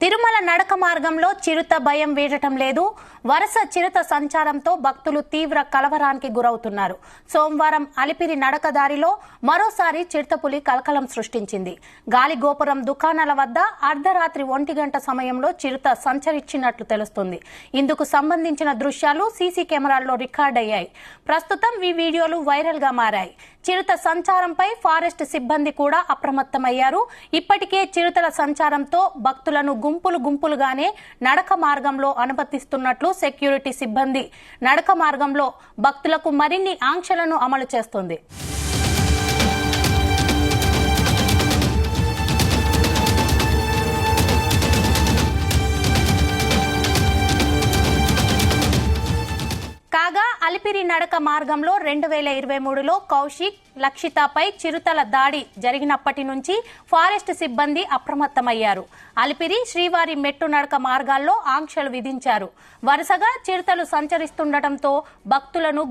తిరుమల నడక మార్గంలో చిరుత భయం వీడటం లేదు. వరుస చిరుత సంచారంతో భక్తులు తీవ్ర కలవరానికి గురవుతున్నారు. సోమవారం అలిపిరి నడక దారిలో మరోసారి చిరుతపులి కలకలం సృష్టించింది. గాలిగోపురం దుకాణాల వద్ద అర్ధరాత్రి 1 గంట సమయంలో చిరుత సంచరించినట్లు తెలుస్తుంది. ఇందుకు సంబంధించిన దృశ్యాలు సీసీ కెమెరాల్లో రికార్డయ్యాయి. ప్రస్తుతం ఈ వీడియోలు వైరల్ గా మారాయి. చిరుత సంచారంపై ఫారెస్ట్ సిబ్బంది కూడా అప్రమత్తమయ్యారు. ఇప్పటికే చిరుతల సంచారంతో భక్తులను గుంపులుగానే నడక మార్గంలో అనుమతిస్తున్నట్లు సెక్యూరిటీ సిబ్బంది నడక మార్గంలో భక్తులకు మరిన్ని ఆంక్షలను అమలు చేస్తుంది. కాగా అలిపిరి నడక మార్గంలో 2023లో కౌశిక్, లక్షితపై చిరుతల దాడి జరిగినప్పటి నుంచి ఫారెస్ట్ సిబ్బంది అప్రమత్తమయ్యారు. అలిపిరి, శ్రీవారి మెట్టు నడక మార్గాల్లో ఆంక్షలు విధించారు. వరుసగా చిరుతలు సంచరిస్తుండటంతో భక్తులను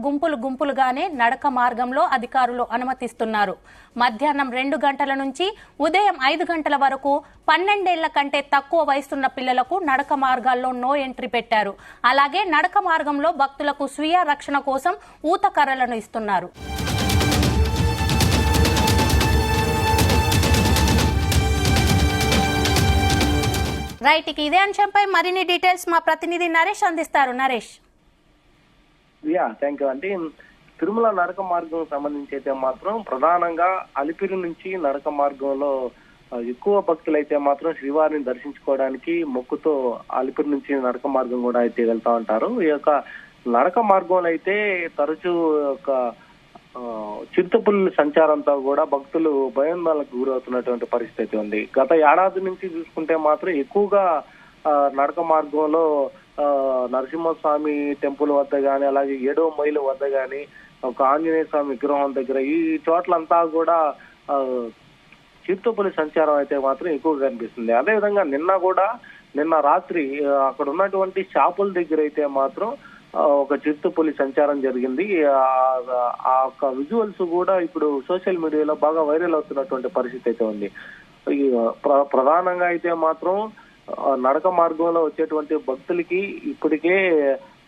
గుంపులుగానే నడక మార్గంలో అధికారులు అనుమతిస్తున్నారు. మధ్యాహ్నం 2 గంటల నుంచి ఉదయం 5 గంటల వరకు 12 ఏళ్ల కంటే తక్కువ వయసున్న పిల్లలకు నడక మార్గాల్లో నో ఎంట్రీ పెట్టారు. అలాగే నడక మార్గంలో భక్తులకు స్వీయ రక్షణ కోసం ఊతకర్రలను ఇస్తున్నారు. రైట్, ఇదే అంశంపై మరిన్ని డీటెయిల్స్ మా ప్రతినిధి నరేష్ అందిస్తారు. నరేష్. Thank you. అంటే తిరుమల నడక మార్గం సంబంధించి అయితే మాత్రం ప్రధానంగా అలిపిరి నుంచి నడక మార్గంలో ఎక్కువ భక్తులైతే మాత్రం శ్రీవారిని దర్శించుకోవడానికి మొక్కుతో అలిపిరి నుంచి నడక మార్గం కూడా అయితే వెళ్తా ఉంటారు. ఈ యొక్క నడక మార్గంలో అయితే తరచూ ఒక చిరుతపులి సంచారంతో కూడా భక్తులు భయాందోళనకు గురవుతున్నటువంటి పరిస్థితి ఉంది. గత ఏడాది నుంచి చూసుకుంటే మాత్రం ఎక్కువగా నడక మార్గంలో నరసింహస్వామి టెంపుల్ వద్ద గాని, అలాగే 7వ మైలు వద్ద గాని, ఒక ఆంజనేయ స్వామి విగ్రహం దగ్గర ఈ చోట్లంతా కూడా చిరుతపులి సంచారం అయితే మాత్రం ఎక్కువగా కనిపిస్తుంది. అదేవిధంగా నిన్న రాత్రి అక్కడ ఉన్నటువంటి షాపుల దగ్గర అయితే మాత్రం ఒక చిరుతపులి సంచారం జరిగింది. ఆ యొక్క విజువల్స్ కూడా ఇప్పుడు సోషల్ మీడియాలో బాగా వైరల్ అవుతున్నటువంటి పరిస్థితి అయితే ఉంది. ప్రధానంగా అయితే మాత్రం నడక మార్గంలో వచ్చేటువంటి భక్తులకి ఇప్పటికే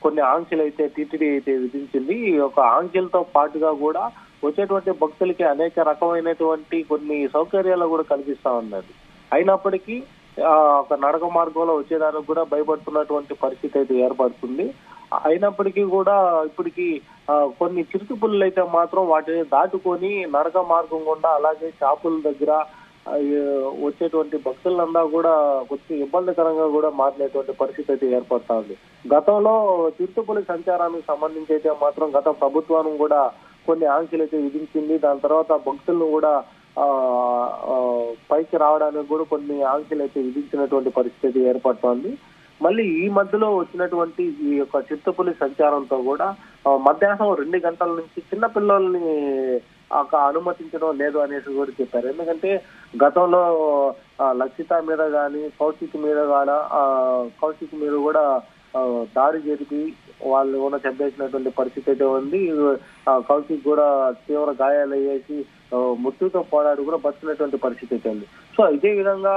కొన్ని ఆంక్షలు అయితే టీటీడీ అయితే విధించింది. ఈ యొక్క ఆంక్షలతో పాటుగా కూడా వచ్చేటువంటి భక్తులకి అనేక రకమైనటువంటి కొన్ని సౌకర్యాలు కూడా కల్పిస్తా ఉన్నది. అయినప్పటికీ ఒక నడక మార్గంలో వచ్చేదానికి కూడా భయపడుతున్నటువంటి పరిస్థితి అయితే ఏర్పడుతుంది. అయినప్పటికీ కూడా ఇప్పటికి కొన్ని చిరుతపుల్లు అయితే మాత్రం వాటిని దాటుకొని నడక మార్గం గుండా, అలాగే షాపుల దగ్గర వచ్చేటువంటి భక్తులంతా కూడా కొంచెం ఇబ్బందికరంగా కూడా మారినటువంటి పరిస్థితి అయితే ఏర్పడతా ఉంది. గతంలో చిరుతపులి సంచారానికి సంబంధించి అయితే మాత్రం గత ప్రభుత్వం కూడా కొన్ని ఆంక్షలు అయితే విధించింది. దాని తర్వాత భక్తులను కూడా పైకి రావడానికి కూడా కొన్ని ఆంక్షలు అయితే విధించినటువంటి పరిస్థితి ఏర్పడుతోంది. మళ్ళీ ఈ మధ్యలో వచ్చినటువంటి ఈ యొక్క చిరుతపులి సంచారంతో కూడా మధ్యాహ్నం 2 గంటల నుంచి చిన్న పిల్లల్ని అనుమతించడం లేదు అనేసి కూడా చెప్పారు. ఎందుకంటే గతంలో లక్షిత మీద గాని, కౌశిక్ మీద కూడా దాడి జరిపి వాళ్ళు కూడా చంపేసినటువంటి పరిస్థితి అయితే ఉంది. కౌశిక్ కూడా తీవ్ర గాయాలు అయ్యేసి మృత్యుతో పోరాడు కూడా బతికినటువంటి పరిస్థితి అయితే ఉంది. సో ఇదే విధంగా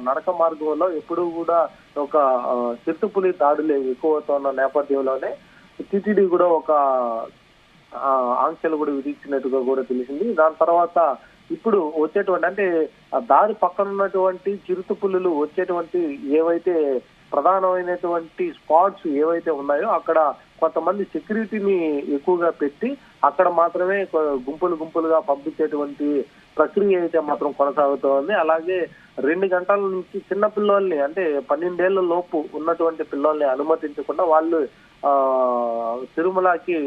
నడక మార్గంలో ఎప్పుడు కూడా ఒక చిరుతపులి దాడులు ఎక్కువవుతున్న నేపథ్యంలోనే టీటీడీ కూడా ఒక ఆంక్షలు కూడా విధించినట్టుగా కూడా తెలిసింది. దాని తర్వాత ఇప్పుడు వచ్చేటువంటి అంటే దారి పక్కన ఉన్నటువంటి చిరుతపులులు వచ్చేటువంటి ఏవైతే ప్రధానమైనటువంటి స్పాట్స్ ఏవైతే ఉన్నాయో అక్కడ కొంతమంది సెక్యూరిటీని ఎక్కువగా పెట్టి అక్కడ మాత్రమే గుంపులుగా పంపించేటువంటి ప్రక్రియ అయితే మాత్రం కొనసాగుతోంది. అలాగే 2 గంటల నుంచి చిన్న పిల్లల్ని అంటే 12 ఏళ్ల లోపు ఉన్నటువంటి పిల్లల్ని అనుమతించకుండా వాళ్ళు తిరుమలకి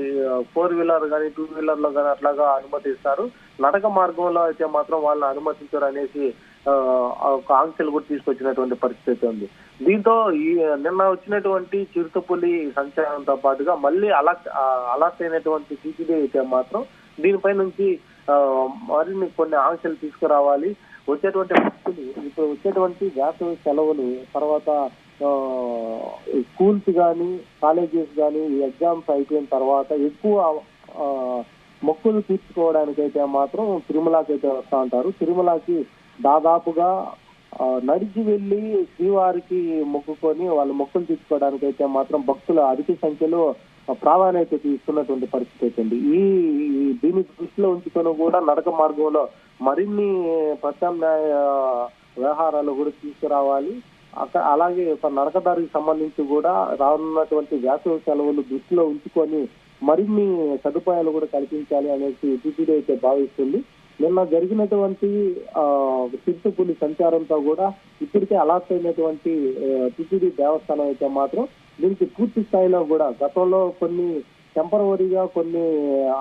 4 వీలర్ కానీ 2 వీలర్ లో కానీ అట్లాగా అనుమతిస్తారు. నడక మార్గంలో అయితే మాత్రం వాళ్ళని అనుమతించారు అనేసి ఒక ఆంక్షలు కూడా తీసుకొచ్చినటువంటి పరిస్థితి ఉంది. దీంతో నిన్న వచ్చినటువంటి చిరుతపులి సంచారంతో పాటుగా మళ్ళీ అలర్ట్ అయినటువంటి టీటీడీ అయితే మాత్రం దీనిపై నుంచి మరిన్ని కొన్ని ఆంక్షలు తీసుకురావాలి. వచ్చేటువంటి భక్తులు ఇప్పుడు వచ్చేటువంటి వేసవి సెలవులు తర్వాత స్కూల్స్ కానీ, కాలేజెస్ కానీ ఎగ్జామ్స్ అయిపోయిన తర్వాత ఎక్కువ మొక్కులు తీర్చుకోవడానికైతే మాత్రం తిరుమలకి అయితే వస్తా ఉంటారు. తిరుమలకి దాదాపుగా నడిచి వెళ్లి శ్రీవారికి మొక్కుకొని వాళ్ళు మొక్కులు తీసుకోవడానికి అయితే మాత్రం భక్తులు అధిక సంఖ్యలో ప్రాధాన్యత ఇస్తున్నటువంటి పరిస్థితి అయితే దీన్ని దృష్టిలో ఉంచుకొని కూడా నడక మార్గంలో మరిన్ని ప్రత్యామ్నాయ వ్యవహారాలు కూడా తీసుకురావాలి. అలాగే ఒక నడకదారికి సంబంధించి కూడా రానున్నటువంటి వేసవి సెలవులు దృష్టిలో ఉంచుకొని మరిన్ని సదుపాయాలు కూడా కల్పించాలి అనేసి టీటీడీ అయితే భావిస్తుంది. నిన్న జరిగినటువంటి చిరుతపులి సంచారంతో కూడా ఇప్పటికే అలర్ట్ అయినటువంటి టీటీడీ దేవస్థానం అయితే మాత్రం దీనికి పూర్తి స్థాయిలో కూడా గతంలో కొన్ని టెంపరవరీగా కొన్ని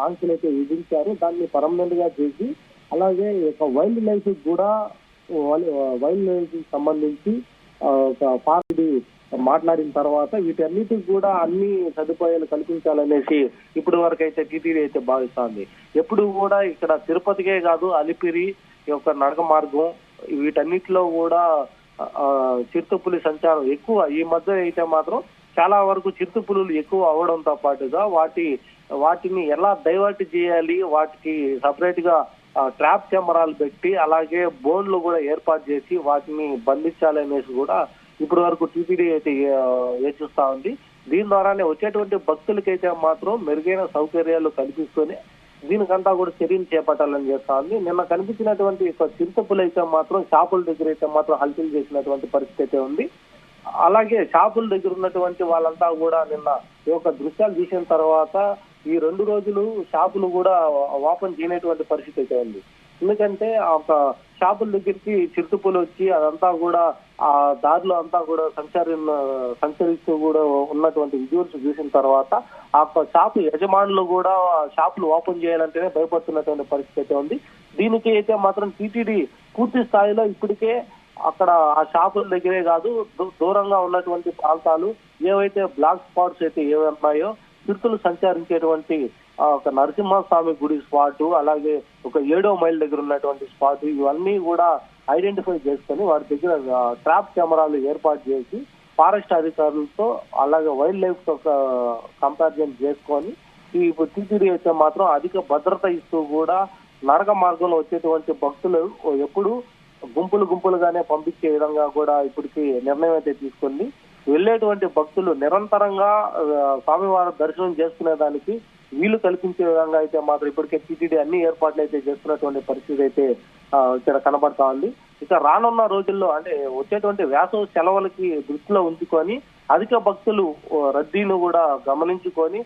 ఆంక్షలు అయితే విధించారు, దాన్ని పర్మనెంట్ గా చేసి అలాగే వైల్డ్ లైఫ్ కూడా వైల్డ్ లైఫ్ సంబంధించి ఒక పార్టీ మాట్లాడిన తర్వాత వీటన్నిటికి కూడా అన్ని సదుపాయాలు కల్పించాలనేసి ఇప్పటి వరకు అయితే టీటీడీ అయితే భావిస్తోంది. ఎప్పుడు కూడా ఇక్కడ తిరుపతికే కాదు అలిపిరి యొక్క నడక మార్గం వీటన్నిటిలో కూడా చిరుతపులి సంచారం ఎక్కువ. ఈ మధ్య అయితే మాత్రం చాలా వరకు చిరుతపులులు ఎక్కువ అవడంతో పాటుగా వాటిని ఎలా డైవర్ట్ చేయాలి, వాటికి సపరేట్ గా ట్రాప్ కెమెరాలు పెట్టి అలాగే బోన్లు కూడా ఏర్పాటు చేసి వాటిని బంధించాలి అనేసి కూడా ఇప్పటి వరకు టీటీడీ అయితే యోచిస్తా ఉంది. దీని ద్వారానే వచ్చేటువంటి భక్తులకైతే మాత్రం మెరుగైన సౌకర్యాలు కల్పిస్తూనే దీనికంతా కూడా చర్యలు చేపట్టాలని చేస్తా ఉంది. నిన్న కనిపించినటువంటి చిరుతపులు అయితే మాత్రం షాపుల దగ్గర అయితే మాత్రం హల్చల్ చేసినటువంటి పరిస్థితి అయితే ఉంది. అలాగే షాపుల దగ్గర ఉన్నటువంటి వాళ్ళంతా కూడా నిన్న ఈ యొక్క దృశ్యాలు తీసిన తర్వాత ఈ 2 రోజులు షాపులు కూడా ఓపెన్ చేయనటువంటి పరిస్థితి అయితే ఉంది. ఎందుకంటే ఒక షాపుల దగ్గరికి చిరుతపులు వచ్చి అదంతా కూడా ఆ దారిలో అంతా కూడా సంచరిస్తూ కూడా ఉన్నటువంటి విజువల్స్ చూసిన తర్వాత ఆ షాపు యజమానులు కూడా షాపులు ఓపెన్ చేయాలంటేనే భయపడుతున్నటువంటి పరిస్థితి అయితే ఉంది. దీనికి అయితే మాత్రం టీటీడీ పూర్తి స్థాయిలో ఇప్పటికే అక్కడ ఆ షాపుల దగ్గరే కాదు దూరంగా ఉన్నటువంటి ప్రాంతాలు ఏవైతే బ్లాక్ స్పాట్స్ అయితే ఏవన్నాయో చిరుతలు సంచరించేటువంటి ఒక నరసింహస్వామి గుడి స్పాట్ అలాగే ఒక 7వ మైల్ దగ్గర ఉన్నటువంటి స్పాట్ ఇవన్నీ కూడా ఐడెంటిఫై చేసుకొని వాటి దగ్గర ట్రాప్ కెమెరాలు ఏర్పాటు చేసి ఫారెస్ట్ అధికారులతో అలాగే వైల్డ్ లైఫ్ తో కంపారిజన్ చేసుకొని ఈ టీటీడీ అయితే మాత్రం అధిక భద్రత ఇస్తూ కూడా నడక మార్గంలో వచ్చేటువంటి భక్తులు ఎప్పుడు గుంపులుగానే పంపించే విధంగా కూడా ఇప్పటికి నిర్ణయం అయితే తీసుకుంది. వెళ్ళేటువంటి భక్తులు నిరంతరంగా స్వామివారి దర్శనం చేసుకునే దానికి వీలు కల్పించే విధంగా అయితే మాత్రం ఇప్పటికే టీటీడీ అన్ని ఏర్పాట్లు అయితే చేస్తున్నటువంటి పరిస్థితి అయితే ఇక్కడ కనబడతా ఉంది. ఇక రానున్న రోజుల్లో అంటే వచ్చేటువంటి వేసవి సెలవులకి దృష్టిలో ఉంచుకొని అధిక భక్తులు రద్దీని కూడా గమనించుకొని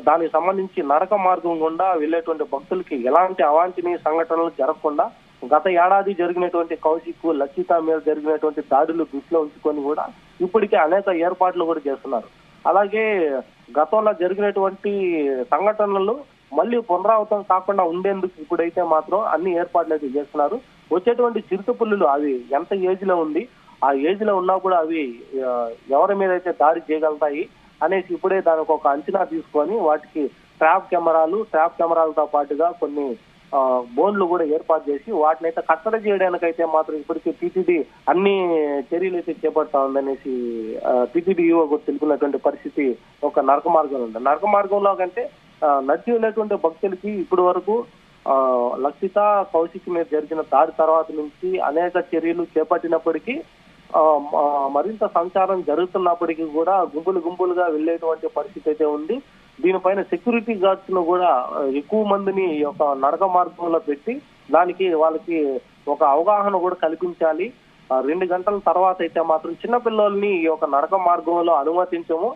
దానికి సంబంధించి నడక మార్గం గుండా వెళ్ళేటువంటి భక్తులకి ఎలాంటి అవాంఛనీయ సంఘటనలు జరగకుండా గత ఏడాది జరిగినటువంటి కౌశిక్ లక్షిత మీద జరిగినటువంటి దాడులు దృష్టిలో ఉంచుకొని కూడా ఇప్పటికే అనేక ఏర్పాట్లు కూడా చేస్తున్నారు. అలాగే గతంలో జరిగినటువంటి సంఘటనలు మళ్ళీ పునరావృతం కాకుండా ఉండేందుకు ఇప్పుడైతే మాత్రం అన్ని ఏర్పాట్లు అయితే చేస్తున్నారు. వచ్చేటువంటి చిరుతపుల్లులు అవి ఎంత ఏజ్ లో ఉంది, ఆ ఏజ్ లో ఉన్నా కూడా అవి ఎవరి మీద అయితే దాడి చేయగలుగుతాయి అనేసి ఇప్పుడే దానికి ఒక అంచనా తీసుకొని వాటికి ట్రాప్ కెమెరాలతో పాటుగా కొన్ని బోన్లు కూడా ఏర్పాటు చేసి వాటిని అయితే కట్టడి చేయడానికైతే మాత్రం ఇప్పటికీ టీటీడీ అన్ని చర్యలు అయితే చేపడతా ఉందనేసి టీటీడీ తెలుపుకున్నటువంటి పరిస్థితి ఒక నరక మార్గం ఉంది. నరక మార్గంలో కంటే నడిచి వెళ్ళేటువంటి భక్తులకి ఇప్పటి వరకు లక్షిత కౌశిక్ మీద జరిగిన దాడి తర్వాత నుంచి అనేక చర్యలు చేపట్టినప్పటికీ మరింత సంచారం జరుగుతున్నప్పటికీ కూడా గుంపులుగా వెళ్ళేటువంటి పరిస్థితి అయితే ఉంది. దీనిపైన సెక్యూరిటీ గార్డ్స్ ను కూడా ఎక్కువ మందిని ఈ యొక్క నడక మార్గంలో పెట్టి దానికి వాళ్ళకి ఒక అవగాహన కూడా కల్పించాలి. 2 గంటల తర్వాత అయితే మాత్రం చిన్నపిల్లల్ని ఈ యొక్క నడక మార్గంలో అనుమతించము.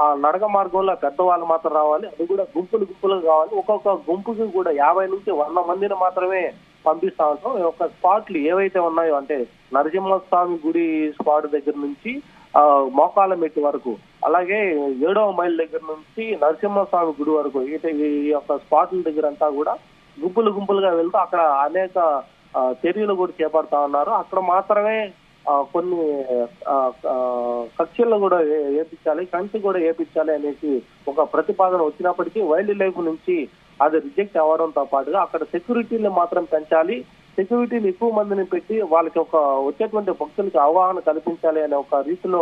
ఆ నడక మార్గంలో పెద్దవాళ్ళు మాత్రం రావాలి, అది కూడా గుంపులు కావాలి. ఒక్కొక్క గుంపుకి కూడా 50 నుంచి 100 మందిని మాత్రమే పంపిస్తా ఉంటాం. ఈ యొక్క స్పాట్లు ఏవైతే ఉన్నాయో అంటే నరసింహస్వామి గుడి స్పాట్ దగ్గర నుంచి మోకాల మెట్టి వరకు అలాగే 7వ మైల్ దగ్గర నుంచి నరసింహస్వామి గుడి వరకు ఈ యొక్క స్పాట్ల దగ్గర అంతా కూడా గుంపులుగా వెళ్తూ అక్కడ అనేక చర్యలు కూడా చేపడతా ఉన్నారు. అక్కడ మాత్రమే కొన్ని కక్షలు కూడా ఏపించాలి, కంచి కూడా ఏపించాలి అనేసి ఒక ప్రతిపాదన వచ్చినప్పటికీ వైల్డ్ లైఫ్ నుంచి అది రిజెక్ట్ అవ్వడంతో పాటుగా అక్కడ సెక్యూరిటీని మాత్రం పెంచాలి, సెక్యూరిటీని ఎక్కువ మందిని పెట్టి వాళ్ళకి ఒక వచ్చేటువంటి భక్తులకి అవగాహన కల్పించాలి అనే ఒక రీతిలో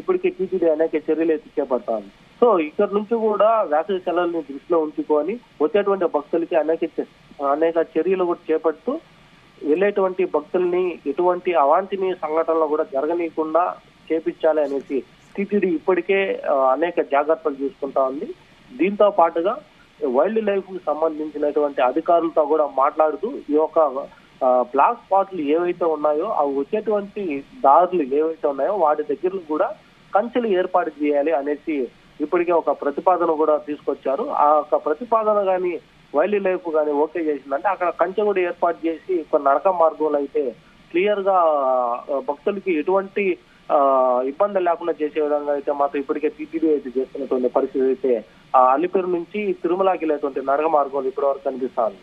ఇప్పటికే టీటీడీ అనేక చర్యలు అయితే చేపడతారు. సో ఇక్కడ నుంచి కూడా వేసవి సెలవుల్ని దృష్టిలో ఉంచుకొని వచ్చేటువంటి భక్తులకి అనేక చర్యలు కూడా చేపడుతూ వెళ్ళేటువంటి భక్తుల్ని ఎటువంటి అవాంఛనీయ సంఘటనలు కూడా జరగనీయకుండా చేపించాలి అనేసి టీటీడీ ఇప్పటికే అనేక జాగ్రత్తలు తీసుకుంటా ఉంది. దీంతో పాటుగా వైల్డ్ లైఫ్ కు సంబంధించినటువంటి అధికారులతో కూడా మాట్లాడుతూ ఈ యొక్క బ్లాక్ స్పాట్లు ఏవైతే ఉన్నాయో అవి వచ్చేటువంటి దారులు ఏవైతే ఉన్నాయో వాటి దగ్గర కూడా కంచెలు ఏర్పాటు చేయాలి అనేసి ఇప్పటికే ఒక ప్రతిపాదన కూడా తీసుకొచ్చారు. ఆ యొక్క ప్రతిపాదన కానీ వైల్డ్ లైఫ్ కానీ ఓకే చేసిందంటే అక్కడ కంచె కూడా ఏర్పాటు చేసి కొన్ని నడక మార్గంలో అయితే క్లియర్ గా భక్తులకి ఎటువంటి ఇబ్బంది లేకుండా చేసే విధంగా అయితే మాత్రం ఇప్పటికే టీటీడీ అయితే చేస్తున్నటువంటి పరిస్థితి అయితే అలిపిరి నుంచి తిరుమలకి వెళ్ళేటువంటి నడక మార్గంలో ఇప్పటి వరకు కనిపిస్తుంది.